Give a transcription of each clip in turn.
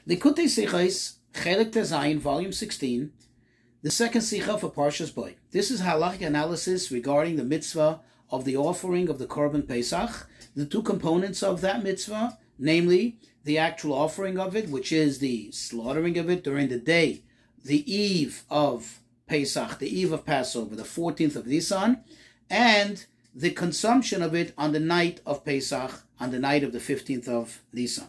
Likutei sichos, Chelik Tezayin, Volume 16, the second sicha for Parshas Boy. This is halachic analysis regarding the mitzvah of the offering of the Korban Pesach, the two components of that mitzvah, namely the actual offering of it, which is the slaughtering of it during the day, the eve of Pesach, the eve of Passover, the 14th of Nisan, and the consumption of it on the night of Pesach, on the night of the 15th of Nisan.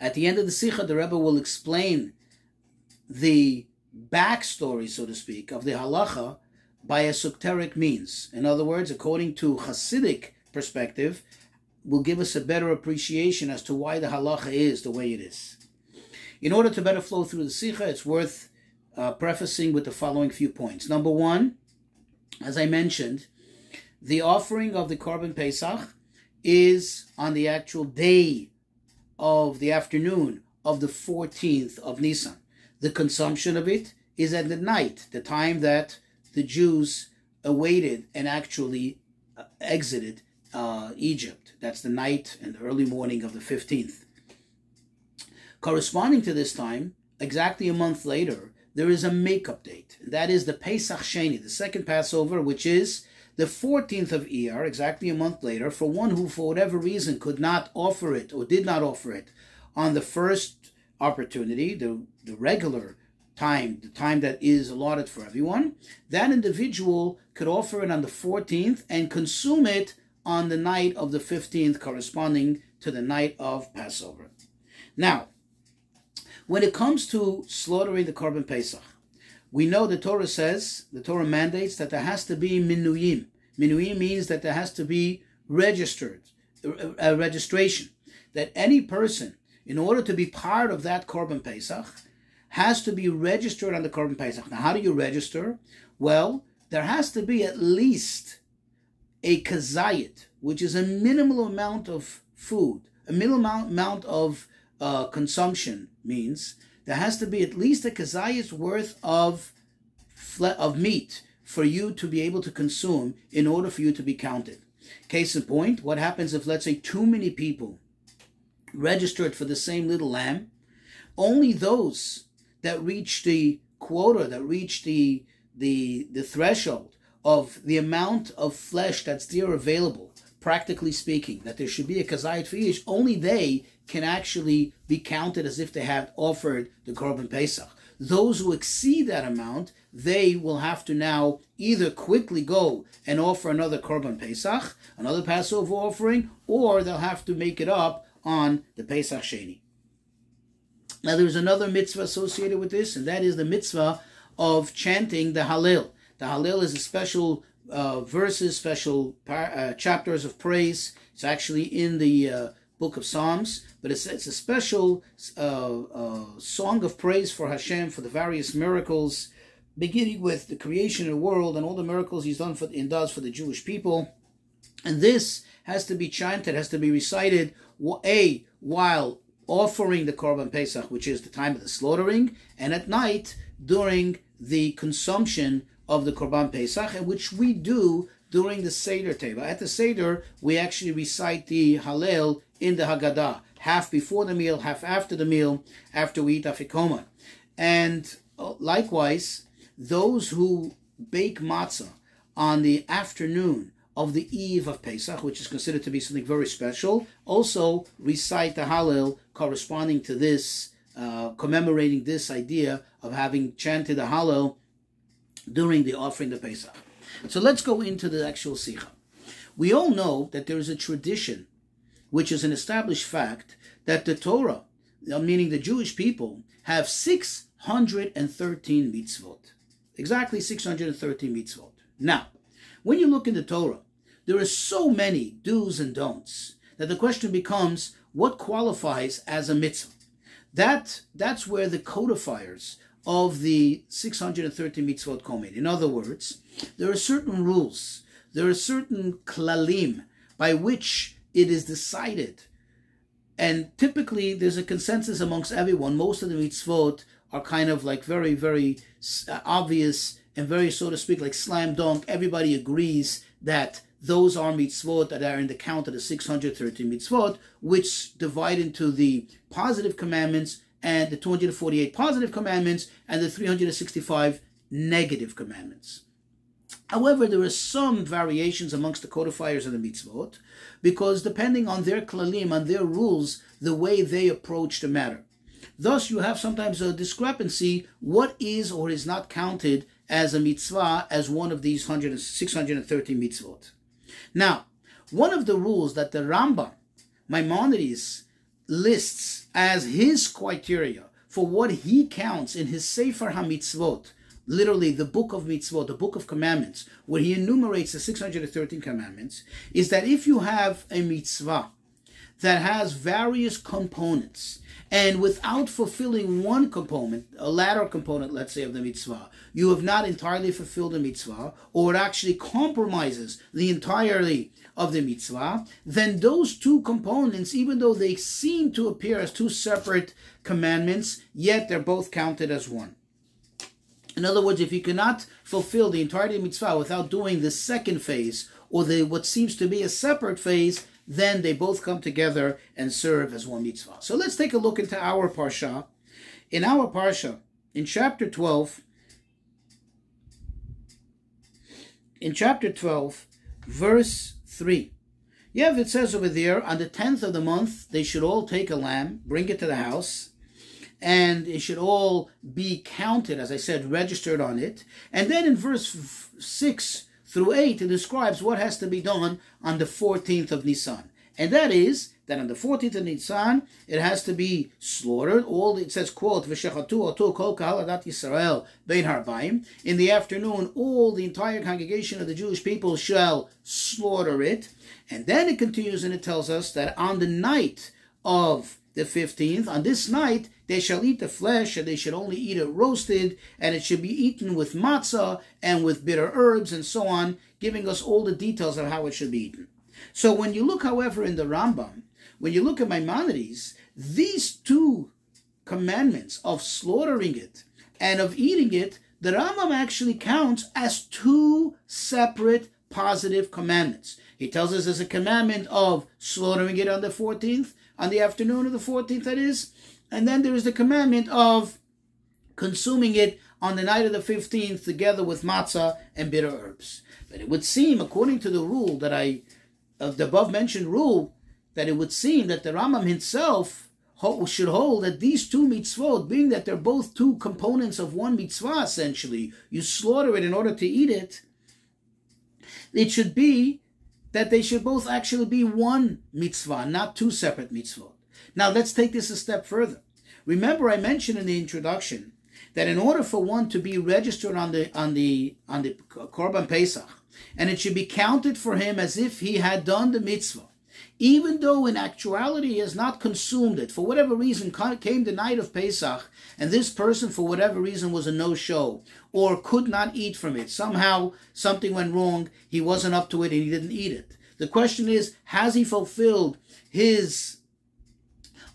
At the end of the Sikha, the Rebbe will explain the backstory, so to speak, of the halacha by esoteric means. In other words, according to Hasidic perspective, will give us a better appreciation as to why the halacha is the way it is. In order to better flow through the Sikha, it's worth prefacing with the following few points. Number one, as I mentioned, the offering of the Korban Pesach is on the actual day of the afternoon of the 14th of Nisan. The consumption of it is at the night, the time that the Jews awaited and actually exited Egypt. That's the night and the early morning of the 15th. Corresponding to this time, exactly a month later, there is a makeup date. That is the Pesach Sheni, the second Passover, which is the 14th of Iyar, exactly a month later, for one who, for whatever reason, could not offer it or did not offer it on the first opportunity, the regular time, the time that is allotted for everyone, that individual could offer it on the 14th and consume it on the night of the 15th, corresponding to the night of Passover. Now, when it comes to slaughtering the Korban Pesach, we know the Torah says, the Torah mandates that there has to be minuyim. Minuyim means that there has to be registered, a registration. That any person, in order to be part of that Korban Pesach, has to be registered on the Korban Pesach. Now, how do you register? Well, there has to be at least a kazayit, which is a minimal amount of food, a minimal amount of consumption means there has to be at least a kazayit's worth of meat for you to be able to consume in order for you to be counted. Case in point, what happens if, let's say, too many people registered for the same little lamb? Only those that reach the quota, that reach the threshold of the amount of flesh that's there available, practically speaking, that there should be a kazayit for each, only they can actually be counted as if they have offered the Korban Pesach. Those who exceed that amount, they will have to now either quickly go and offer another Korban Pesach, another Passover offering, or they'll have to make it up on the Pesach Sheni. Now there's another mitzvah associated with this, and that is the mitzvah of chanting the Hallel. The Hallel is a special verses, special chapters of praise. It's actually in the book of Psalms, but it's a special song of praise for Hashem for the various miracles, beginning with the creation of the world and all the miracles He's done does for the Jewish people. And this has to be chanted, has to be recited, while offering the Korban Pesach, which is the time of the slaughtering, and at night during the consumption of the Korban Pesach, which we do during the Seder Teva. At the Seder, we actually recite the Hallel in the Haggadah, half before the meal, half after the meal, after we eat Afikoman. And likewise, those who bake matzah on the afternoon of the eve of Pesach, which is considered to be something very special, also recite the Hallel corresponding to this, commemorating this idea of having chanted the Hallel during the offering of Pesach. So let's go into the actual Sikha. We all know that there is a tradition, which is an established fact, that the Torah, meaning the Jewish people, have 613 mitzvot. Exactly 613 mitzvot. Now, when you look in the Torah, there are so many do's and don'ts that the question becomes, what qualifies as a mitzvah? That's where the codifiers of the 613 mitzvot come in. In other words, there are certain rules, there are certain klalim by which it is decided. And typically there's a consensus amongst everyone. Most of the mitzvot are kind of like very, very obvious and very, so to speak, like slam dunk. Everybody agrees that those are mitzvot that are in the count of the 613 mitzvot, which divide into the positive commandments and the 248 positive commandments and the 365 negative commandments. However, there are some variations amongst the codifiers of the mitzvot, because depending on their klalim, on their rules, the way they approach the matter. Thus, you have sometimes a discrepancy what is or is not counted as a mitzvah as one of these 613 mitzvot. Now, one of the rules that the Rambam, Maimonides, lists as his criteria for what he counts in his Sefer HaMitzvot, literally the book of mitzvot, the book of commandments, where he enumerates the 613 commandments, is that if you have a mitzvah that has various components, and without fulfilling one component, a latter component, let's say, of the mitzvah, you have not entirely fulfilled the mitzvah, or it actually compromises the entirety of the mitzvah, then those two components, even though they seem to appear as two separate commandments, yet they're both counted as one. In other words, if you cannot fulfill the entirety of the mitzvah without doing the second phase, or what seems to be a separate phase, then they both come together and serve as one mitzvah. So let's take a look into our parsha. In our parsha, in chapter 12, verse 3, it says over there, on the 10th of the month, they should all take a lamb, bring it to the house, and it should all be counted, as I said, registered on it. And then in verse 6 through 8, it describes what has to be done on the 14th of Nisan. And that is that on the 14th of Nisan, it has to be slaughtered. It says, quote, V'shechatu oto kol kahal adat Yisrael bein harbaim. In the afternoon, all the entire congregation of the Jewish people shall slaughter it. And then it continues and it tells us that on the night of the 15th, on this night, they shall eat the flesh, and they should only eat it roasted, and it should be eaten with matzah and with bitter herbs and so on, giving us all the details of how it should be eaten. So when you look, however, in the Rambam, when you look at Maimonides, these two commandments of slaughtering it and of eating it, the Rambam actually counts as two separate positive commandments. He tells us there's a commandment of slaughtering it on the 14th, on the afternoon of the 14th, that is. And then there is the commandment of consuming it on the night of the 15th together with matzah and bitter herbs. But it would seem, according to the rule that the above mentioned rule, that it would seem that the Rambam himself should hold that these two mitzvot, being that they're both two components of one mitzvah, essentially, you slaughter it in order to eat it, it should be that they should both actually be one mitzvah, not two separate mitzvot. Now let's take this a step further. Remember, I mentioned in the introduction that in order for one to be registered on the Korban Pesach, and it should be counted for him as if he had done the mitzvah, even though in actuality he has not consumed it, for whatever reason came the night of Pesach, and this person for whatever reason was a no-show, or could not eat from it. Somehow something went wrong, he wasn't up to it and he didn't eat it. The question is, has he fulfilled his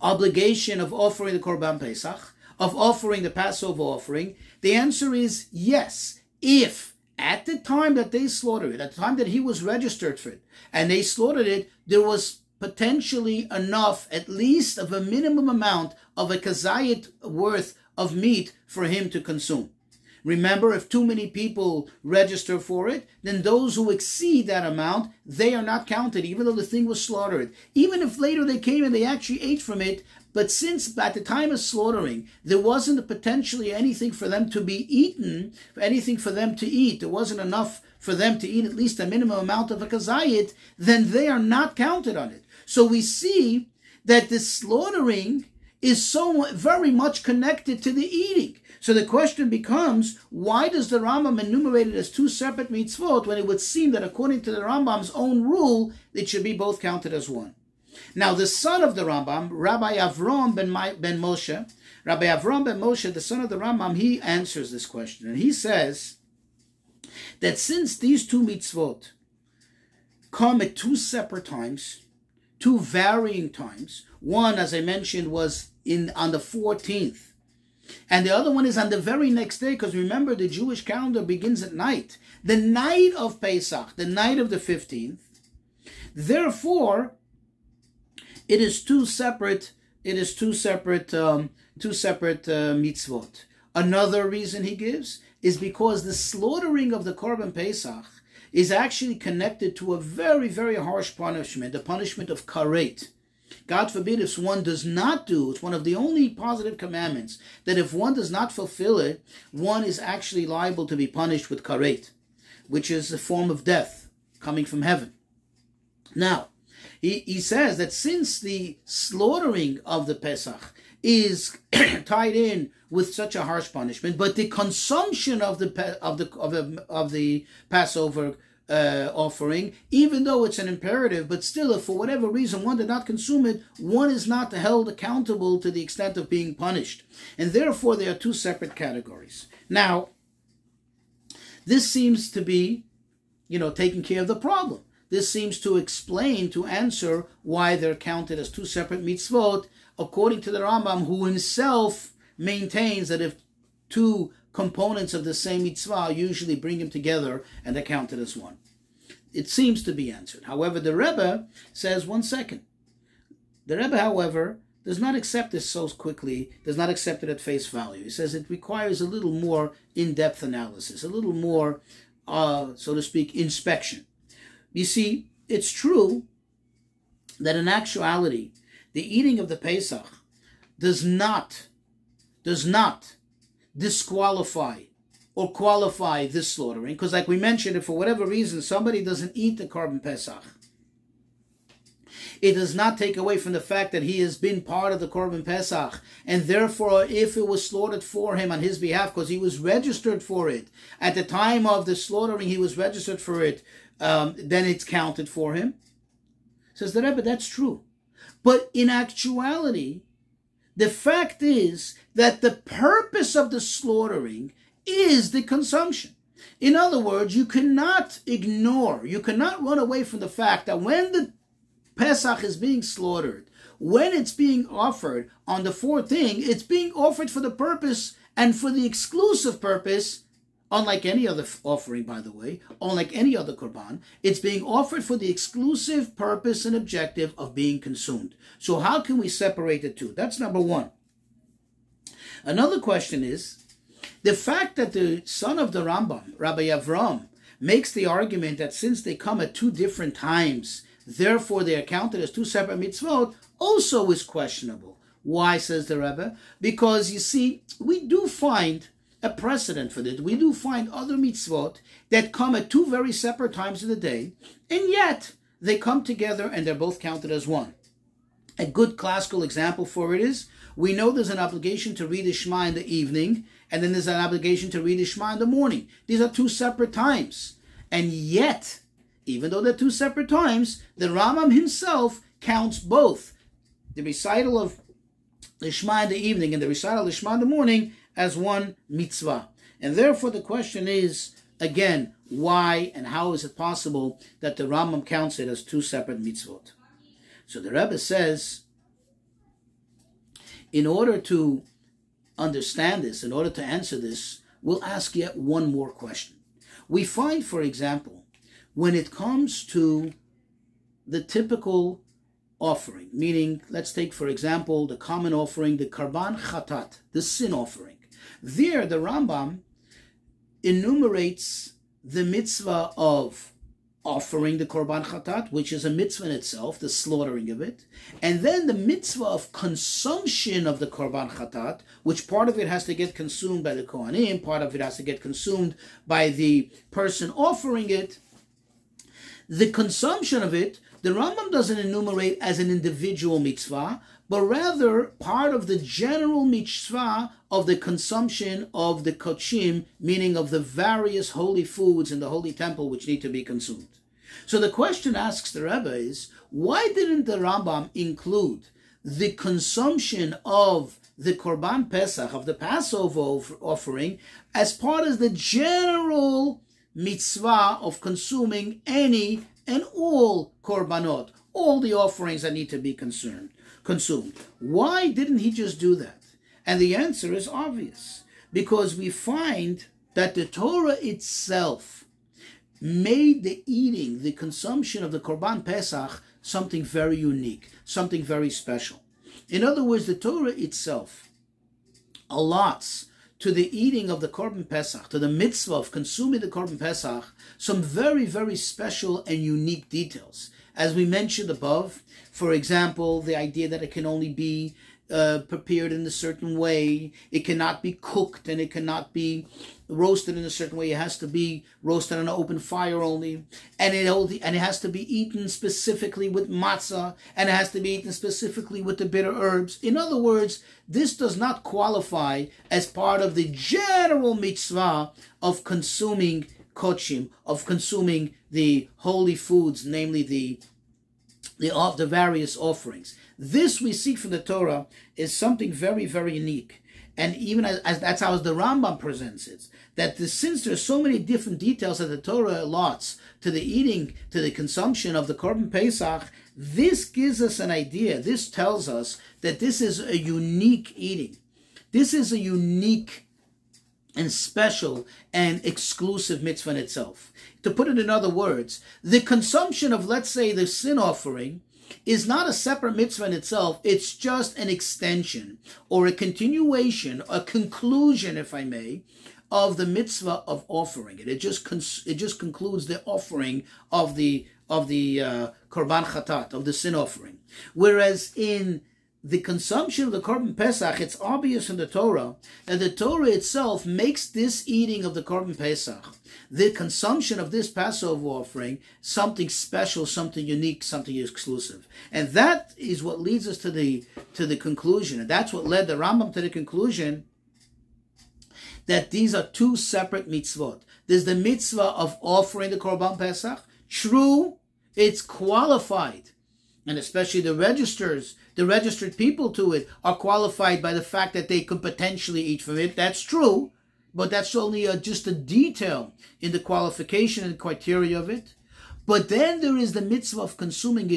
obligation of offering the Korban Pesach, of offering the Passover offering? The answer is yes, if at the time that they slaughtered it, at the time that he was registered for it, and they slaughtered it, there was potentially enough, at least of a minimum amount of a kazayit worth of meat for him to consume. Remember, if too many people register for it, then those who exceed that amount, they are not counted, even though the thing was slaughtered. Even if later they came and they actually ate from it, but since at the time of slaughtering, there wasn't potentially anything for them to be eaten, anything for them to eat, there wasn't enough for them to eat at least a minimum amount of a kazayit, then they are not counted on it. So we see that the slaughtering is so very much connected to the eating. So the question becomes, why does the Rambam enumerate it as two separate mitzvot when it would seem that according to the Rambam's own rule, it should be both counted as one? Now the son of the Rambam, Rabbi Avram ben Moshe, the son of the Rambam, he answers this question. And he says that since these two mitzvot come at two separate times, two varying times, one, as I mentioned, was on the 14th, And the other one is on the very next day, because remember, the Jewish calendar begins at night. The night of Pesach, the night of the 15th. Therefore, it is two separate mitzvot. Another reason he gives is because the slaughtering of the Korban Pesach is actually connected to a very, very harsh punishment, the punishment of karet. God forbid if one does not do, it's one of the only positive commandments, that if one does not fulfill it, one is actually liable to be punished with karet, which is a form of death coming from heaven. Now, he says that since the slaughtering of the Pesach is tied in with such a harsh punishment, but the consumption of the Passover offering, even though it's an imperative, but still, if for whatever reason one did not consume it, one is not held accountable to the extent of being punished, and therefore they are two separate categories. Now, this seems to be, taking care of the problem. This seems to explain, to answer why they're counted as two separate mitzvot, according to the Rambam, who himself maintains that if two components of the same mitzvah usually bring them together and they're counted as one. It seems to be answered. However, the Rebbe says, one second. The Rebbe, however, does not accept this so quickly, does not accept it at face value. He says it requires a little more in-depth analysis, a little more, so to speak, inspection. You see, it's true that in actuality, the eating of the Pesach does not disqualify or qualify this slaughtering, because like we mentioned, if for whatever reason somebody doesn't eat the Korban Pesach, it does not take away from the fact that he has been part of the Korban Pesach, and therefore if it was slaughtered for him on his behalf, because he was registered for it, at the time of the slaughtering he was registered for it, then it's counted for him. Says the Rebbe, that's true. But in actuality, the fact is that the purpose of the slaughtering is the consumption. In other words, you cannot ignore, you cannot run away from the fact that when the Pesach is being slaughtered, when it's being offered on the fourth thing, it's being offered for the purpose and for the exclusive purpose, unlike any other offering, by the way, unlike any other korban, it's being offered for the exclusive purpose and objective of being consumed. So how can we separate the two? That's number one. Another question is, the fact that the son of the Rambam, Rabbi Avram, makes the argument that since they come at two different times, therefore they are counted as two separate mitzvot, also is questionable. Why, says the Rebbe? Because, you see, we do find a precedent for this. We do find other mitzvot that come at two very separate times of the day, and yet they come together and they're both counted as one. A good classical example for it is, we know there's an obligation to read the Shema in the evening, and then there's an obligation to read the Shema in the morning. These are two separate times. And yet, even though they're two separate times, the Rambam himself counts both the recital of the Shema in the evening and the recital of the Shema in the morning as one mitzvah. And therefore the question is, again, why and how is it possible that the Rambam counts it as two separate mitzvot? So the Rebbe says, in order to understand this, in order to answer this, we'll ask yet one more question. We find, for example, when it comes to the typical offering, meaning, let's take, for example, the common offering, the Karban Chatat, the sin offering. There, the Rambam enumerates the mitzvah of offering the Korban Chatat, which is a mitzvah in itself, the slaughtering of it, and then the mitzvah of consumption of the Korban Chatat, which part of it has to get consumed by the Kohanim, part of it has to get consumed by the person offering it. The consumption of it, the Rambam doesn't enumerate as an individual mitzvah, but rather part of the general mitzvah of the consumption of the kochim, meaning of the various holy foods in the holy temple which need to be consumed. So the question asks the Rebbe is, why didn't the Rambam include the consumption of the Korban Pesach, of the Passover offering, as part of the general mitzvah of consuming any and all korbanot, all the offerings that need to be consumed? Why didn't he just do that? And the answer is obvious, because we find that the Torah itself made the eating, the consumption of the Korban Pesach, something very unique, something very special. In other words, the Torah itself allots to the eating of the Korban Pesach, to the mitzvah of consuming the Korban Pesach, some very, very special and unique details. As we mentioned above, for example, the idea that it can only be prepared in a certain way, it cannot be cooked, and it cannot be roasted in a certain way. It has to be roasted on an open fire only, and it has to be eaten specifically with matzah, and it has to be eaten specifically with the bitter herbs. In other words, this does not qualify as part of the general mitzvah of consuming kochim, of consuming the holy foods, namely the various offerings. This we see from the Torah is something very, very unique. And even as that's how the Rambam presents it, that since there's so many different details that the Torah allots to the eating, to the consumption of the Korban Pesach, this gives us an idea. This tells us that this is a unique eating. This is a unique and special and exclusive mitzvah in itself. To put it in other words, the consumption of, let's say, the sin offering is not a separate mitzvah in itself. It's just an extension or a continuation, a conclusion, if I may, of the mitzvah of offering it. It just concludes the offering of the korban chatat, of the sin offering. Whereas in the consumption of the Korban Pesach, it's obvious in the Torah that the Torah itself makes this eating of the Korban Pesach, the consumption of this Passover offering, something special, something unique, something exclusive. And that is what leads us to the conclusion. And that's what led the Rambam to the conclusion that these are two separate mitzvot. There's the mitzvah of offering the Korban Pesach. True, it's qualified. And especially the registered people to it are qualified by the fact that they could potentially eat from it. That's true, but that's only just a detail in the qualification and criteria of it. But then there is the mitzvah of consuming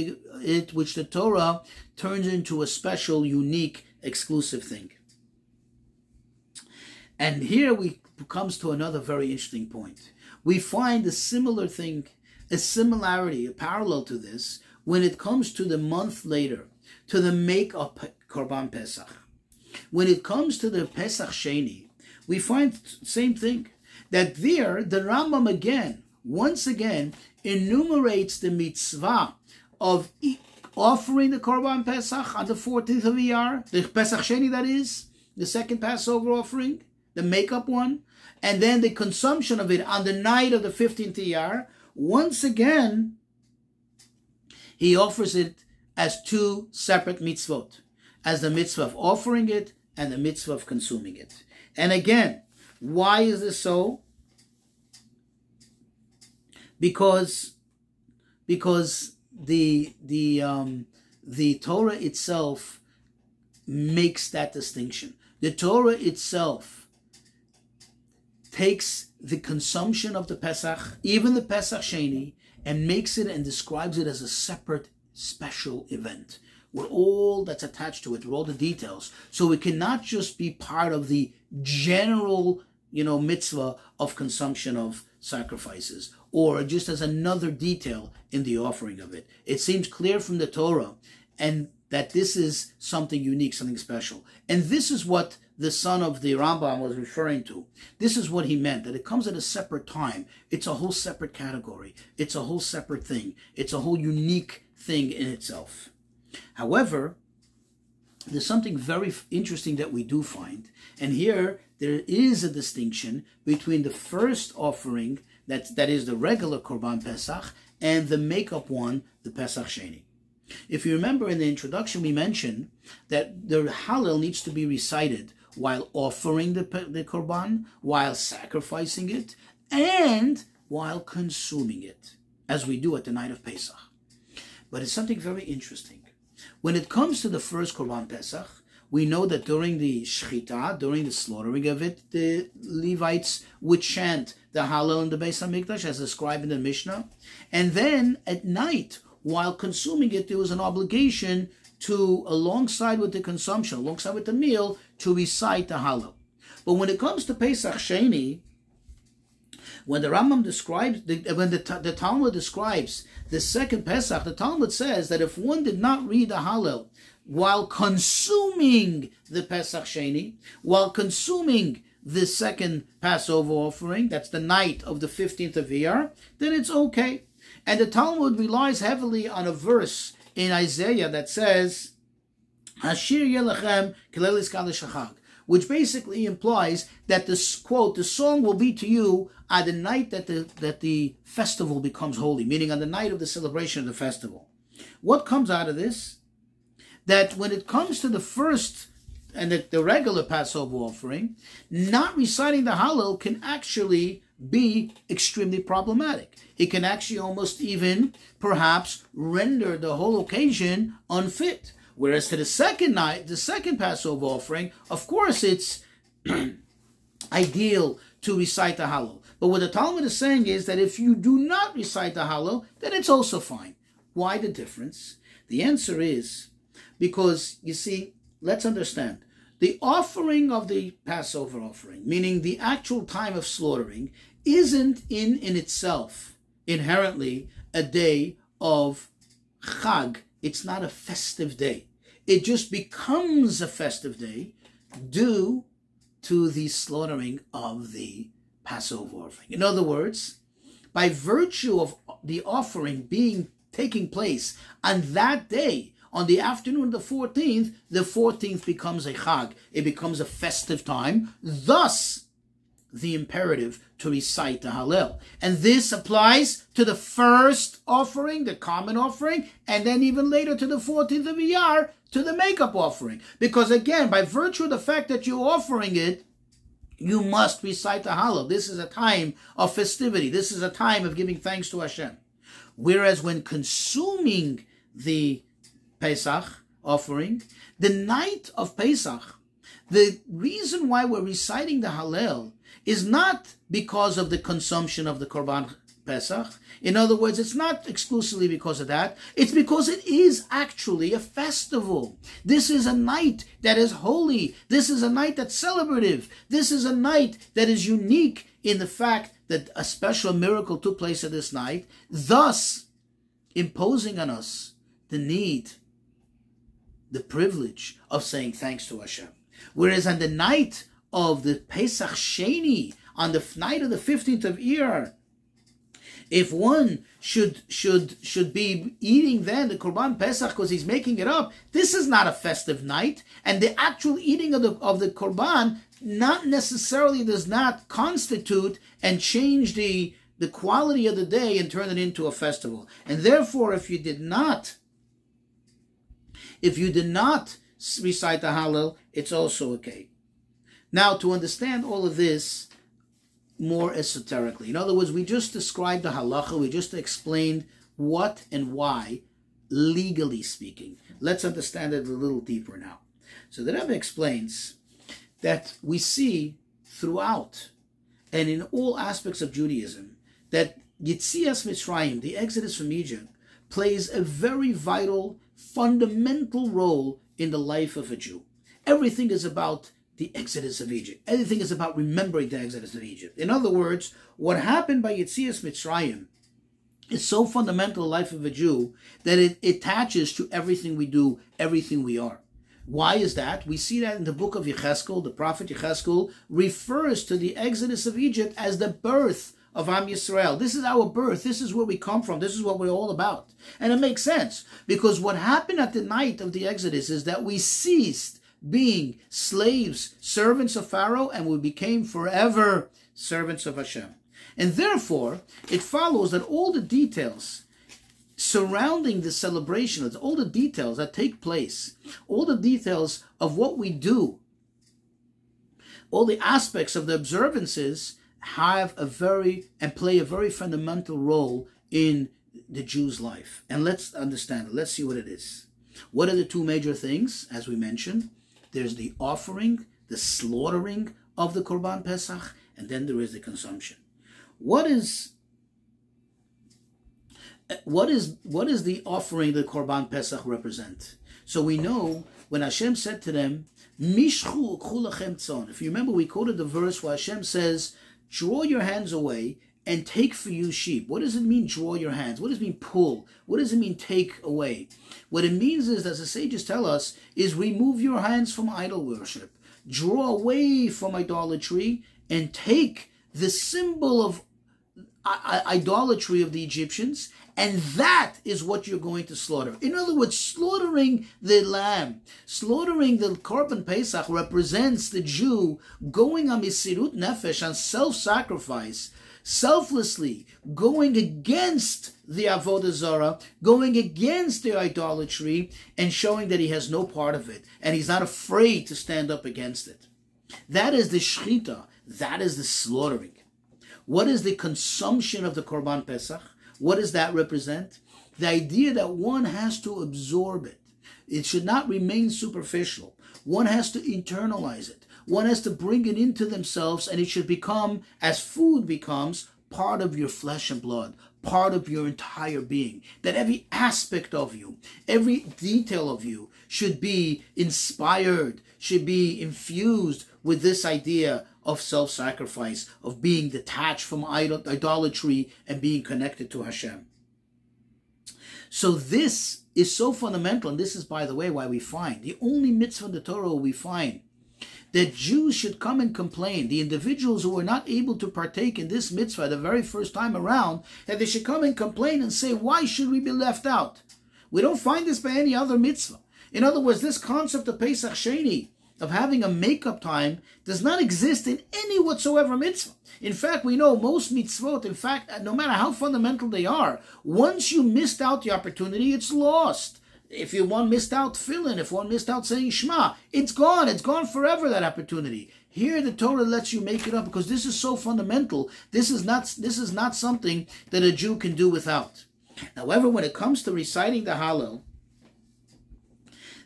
it, which the Torah turns into a special, unique, exclusive thing. And here comes to another very interesting point. We find a similar thing, a similarity, a parallel to this, when it comes to the month later, to the make-up Korban Pesach. When it comes to the Pesach Sheni, we find the same thing. That there, the Rambam once again, enumerates the mitzvah of offering the Korban Pesach on the 14th of Iyar, the Pesach Sheni, that is, the second Passover offering, the make-up one, and then the consumption of it on the night of the 15th Iyar. Once again, he offers it as two separate mitzvot, as the mitzvah of offering it and the mitzvah of consuming it. And again, why is this so? Because the Torah itself makes that distinction. The Torah itself takes the consumption of the Pesach, even the Pesach Sheni, and makes it and describes it as a separate, special event with all that's attached to it, with all the details. So it cannot just be part of the general, mitzvah of consumption of sacrifices, or just as another detail in the offering of it. It seems clear from the Torah, and that this is something unique, something special. And this is what the son of the Rambam was referring to. This is what he meant, that it comes at a separate time. It's a whole separate category. It's a whole separate thing. It's a whole unique thing in itself. However, there's something very interesting that we do find. And here, there is a distinction between the first offering, that is the regular Korban Pesach, and the make-up one, the Pesach Sheni. If you remember in the introduction, we mentioned that the Hallel needs to be recited while offering the Korban, while sacrificing it, and while consuming it, as we do at the night of Pesach. But it's something very interesting. When it comes to the first Korban Pesach, we know that during the Shechita, during the slaughtering of it, the Levites would chant the Hallel in the Beis HaMikdash, as described in the Mishnah. And then at night, while consuming it, there was an obligation to, alongside with the consumption, alongside with the meal, to recite the Hallel. But when it comes to Pesach Sheni, when the Rambam describes, when the Talmud describes the second Pesach, the Talmud says that if one did not read the Hallel while consuming the Pesach Sheni, while consuming the second Passover offering, that's the night of the 15th of Iyar, then it's okay. And the Talmud relies heavily on a verse in Isaiah that says, Hashir Yelachem Kelelis Kalishachag, which basically implies that this quote, the song will be to you on the night that the festival becomes holy, meaning on the night of the celebration of the festival. What comes out of this? That when it comes to the first and the regular Passover offering, not reciting the Hallel can actually be extremely problematic. It can actually almost even perhaps render the whole occasion unfit. Whereas to the second night, the second Passover offering, of course it's ideal to recite the Hallel. But what the Talmud is saying is that if you do not recite the Hallel, then it's also fine. Why the difference? The answer is because, you see, let's understand, the offering of the Passover offering, meaning the actual time of slaughtering, isn't in itself inherently a day of Chag. It's not a festive day. It just becomes a festive day due to the slaughtering of the Passover offering. In other words, by virtue of the offering taking place on that day, on the afternoon of the 14th becomes a Chag. It becomes a festive time. Thus, the imperative to recite the Hallel. And this applies to the first offering, the common offering, and then even later to the 14th of Iyar, to the makeup offering. Because again, by virtue of the fact that you're offering it, you must recite the Hallel. This is a time of festivity. This is a time of giving thanks to Hashem. Whereas when consuming the Pesach offering, the night of Pesach, the reason why we're reciting the Hallel is not because of the consumption of the Korban Pesach. In other words, it's not exclusively because of that. It's because it is actually a festival. This is a night that is holy. This is a night that's celebrative. This is a night that is unique in the fact that a special miracle took place at this night, thus imposing on us the need, the privilege of saying thanks to Hashem. Whereas on the night of the Pesach Sheni, on the night of the 15th of Iyar, if one should be eating then the Korban Pesach because he's making it up, this is not a festive night, and the actual eating of the Korban not necessarily does not constitute and change the quality of the day and turn it into a festival. And therefore, if you did not recite the Hallel, it's also okay. Now, to understand all of this more esoterically, in other words, we just described the halacha, we just explained what and why, legally speaking. Let's understand it a little deeper now. So the Rebbe explains that we see throughout and in all aspects of Judaism that Yetzias Mitzrayim, the exodus from Egypt, plays a very vital, fundamental role in the life of a Jew. Everything is about the exodus of Egypt. Everything is about remembering the exodus of Egypt. In other words, what happened by Yetzias Mitzrayim is so fundamental to the life of a Jew that it attaches to everything we do, everything we are. Why is that? We see that in the book of Yecheskel. The prophet Yecheskel refers to the exodus of Egypt as the birth of Am Yisrael. This is our birth. This is where we come from. This is what we're all about. And it makes sense, because what happened at the night of the exodus is that we ceased being slaves, servants of Pharaoh, and we became forever servants of Hashem. And therefore, it follows that all the details surrounding the celebration, all the details that take place, all the details of what we do, all the aspects of the observances have play a very fundamental role in the Jew's life. And let's understand it. Let's see what it is. What are the two major things, as we mentioned? There's the offering, the slaughtering of the Korban Pesach, and then there is the consumption. What is the offering the Korban Pesach represent? So we know when Hashem said to them, Mishchu ukhu lachem tzon. If you remember, we quoted the verse where Hashem says, draw your hands away and take for you sheep. What does it mean, draw your hands? What does it mean, pull? What does it mean, take away? What it means is, as the sages tell us, is remove your hands from idol worship. Draw away from idolatry and take the symbol of idolatry of the Egyptians, and that is what you're going to slaughter. In other words, slaughtering the lamb, slaughtering the Korban Pesach represents the Jew going on Misirut Nefesh, on self-sacrifice, selflessly going against the Avodah Zarah, going against the idolatry, and showing that he has no part of it, and he's not afraid to stand up against it. That is the Shechita, that is the slaughtering. What is the consumption of the Korban Pesach? What does that represent? The idea that one has to absorb it. It should not remain superficial. One has to internalize it. One has to bring it into themselves, and it should become, as food becomes, part of your flesh and blood, part of your entire being. That every aspect of you, every detail of you should be inspired, should be infused with this idea of self-sacrifice, of being detached from idolatry and being connected to Hashem. So this is so fundamental, and this is, by the way, why we find, the only mitzvah in the Torah we find, that Jews should come and complain, the individuals who are not able to partake in this mitzvah the very first time around, that they should come and complain and say, why should we be left out? We don't find this by any other mitzvah. In other words, this concept of Pesach Sheni, of having a makeup time, does not exist in any whatsoever mitzvah. In fact, we know most mitzvot, in fact, no matter how fundamental they are, once you missed out the opportunity, it's lost. If one missed out tefillin, if one missed out saying Shema, it's gone forever, that opportunity. Here the Torah lets you make it up because this is so fundamental. This is not something that a Jew can do without. However, when it comes to reciting the Hallel,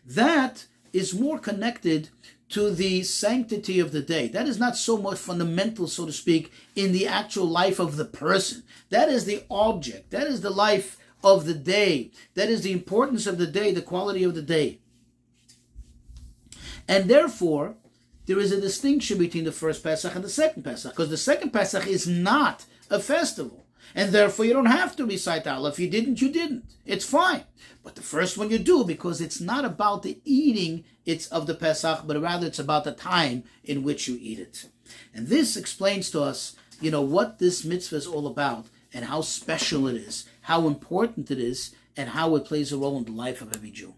that is more connected to the sanctity of the day. That is not so much fundamental, so to speak, in the actual life of the person. That is the object. That is the life of the day. That is the importance of the day, the quality of the day. And therefore, there is a distinction between the first Pesach and the second Pesach, because the second Pesach is not a festival. And therefore, you don't have to recite Hallel. If you didn't, you didn't. It's fine. But the first one you do, because it's not about the eating of the Pesach, but rather it's about the time in which you eat it. And this explains to us, what this mitzvah is all about, and how special it is, how important it is, and how it plays a role in the life of every Jew.